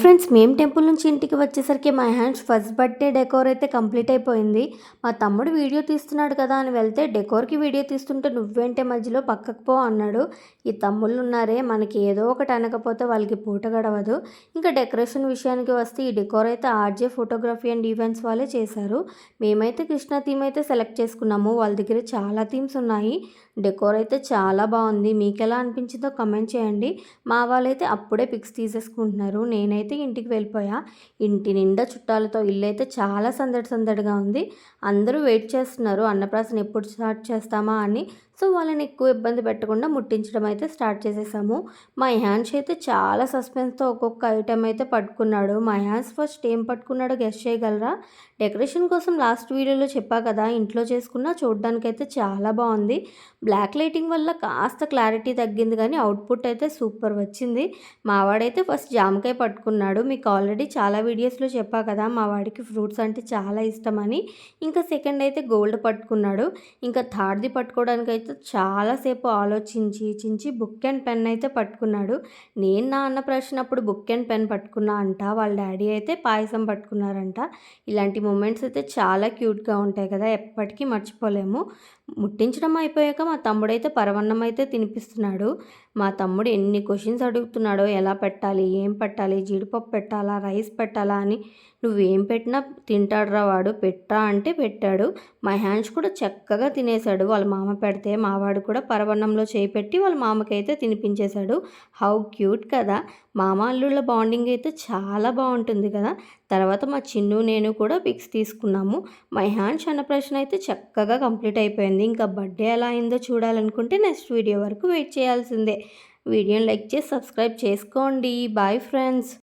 Friends, మేము temple నుంచి ఇంటికి వచ్చేసరికి my hands first birthday decor అయితే కంప్లీట్ అయిపోయింది. మా తమ్ముడు వీడియో తీస్తున్నాడు కదా అని వెళ్తే డెకోర్కి వీడియో తీస్తుంటే నువ్వేంటే మధ్యలో పక్కకు పో అన్నాడు. ఈ తమ్ముళ్ళు ఉన్నారే, మనకి ఏదో ఒకటి అనకపోతే వాళ్ళకి పూట గడవదు. ఇంకా డెకరేషన్ విషయానికి వస్తే ఈ డెకోర్ అయితే ఆర్జే ఫోటోగ్రఫీ అండ్ ఈవెంట్స్ వాళ్ళే చేశారు. మేమైతే కృష్ణ థీమ్ అయితే సెలెక్ట్ చేసుకున్నాము. వాళ్ళ దగ్గర చాలా థీమ్స్ ఉన్నాయి. డెకోర్ అయితే చాలా బాగుంది. మీకు ఎలా అనిపించిందో కమెంట్ చేయండి. మా వాళ్ళైతే అప్పుడే పిక్స్ తీసేసుకుంటున్నారు. నేనైతే ఇంటికి వెళ్ళిపోయా. ఇంటి నిండా చుట్టాలతో ఇల్లు అయితే చాలా సందడిగా ఉంది. అందరూ వెయిట్ చేస్తున్నారు అన్నప్రాసన ఎప్పుడు స్టార్ట్ చేస్తామా అని. సో వాళ్ళని ఎక్కువ ఇబ్బంది పెట్టకుండా ముట్టించడం అయితే స్టార్ట్ చేసేసాము. మా హ్యాండ్స్ అయితే చాలా సస్పెన్స్తో ఒక్కొక్క ఐటెం అయితే పట్టుకున్నాడు. మా హ్యాండ్స్ ఫస్ట్ ఏం పట్టుకున్నాడో గెస్ చేయగలరా? డెకరేషన్ కోసం లాస్ట్ వీడియోలో చెప్పా కదా, ఇంట్లో చేసుకున్న చూడడానికైతే చాలా బాగుంది. బ్లాక్ లైటింగ్ వల్ల కాస్త క్లారిటీ తగ్గింది కానీ అవుట్పుట్ అయితే సూపర్ వచ్చింది. మావాడైతే ఫస్ట్ జామకాయ పట్టుకున్నాడు. మీకు ఆల్రెడీ చాలా వీడియోస్లో చెప్పా కదా, మా వాడికి ఫ్రూట్స్ అంటే చాలా ఇష్టమని. ఇంకా సెకండ్ అయితే గోల్డ్ పట్టుకున్నాడు. ఇంకా థర్డ్ది పట్టుకోవడానికి అయితే చాలాసేపు ఆలోచించి బుక్ అండ్ పెన్ అయితే పట్టుకున్నాడు. నేను నా అన్నప్రాసన అప్పుడు బుక్ అండ్ పెన్ పట్టుకున్నా అంట. వాళ్ళ డాడీ అయితే పాయసం పట్టుకున్నారంట. ఇలాంటి మూమెంట్స్ అయితే చాలా క్యూట్గా ఉంటాయి కదా, ఎప్పటికీ మర్చిపోలేము. ముట్టించడం అయిపోయాక మా తమ్ముడైతే పరవన్నం అయితే తినిపిస్తున్నాడు. మా తమ్ముడు ఎన్ని క్వశ్చన్స్ అడుగుతున్నాడో, ఎలా పెట్టాలి, ఏం పెట్టాలి, జీడిపప్పు పెట్టాలా, రైస్ పెట్టాలా అని. నువ్వేం పెట్టినా తింటాడురా వాడు, పెట్టరా అంటే పెట్టాడు. మా హ్యాండ్స్ కూడా చక్కగా తినేశాడు. వాళ్ళ మామ పెడితే మావాడు కూడా పరవన్నంలో చేయి పెట్టి వాళ్ళ మామకైతే తినిపించేశాడు. హౌ క్యూట్ కదా. మామ అల్లుళ్ళ బాండింగ్ అయితే చాలా బాగుంటుంది కదా. తర్వాత మా చిన్ను నేను కూడా పిక్స్ తీసుకున్నాము. మై హ్యాండ్స్ అన్నప్రాసన అయితే చక్కగా కంప్లీట్ అయిపోయింది. ఇంకా బర్త్డే ఎలా అయిందో చూడాలనుకుంటే నెక్స్ట్ వీడియో వరకు వెయిట్ చేయాల్సిందే. వీడియోని లైక్ చేసి సబ్స్క్రైబ్ చేసుకోండి. Bye friends.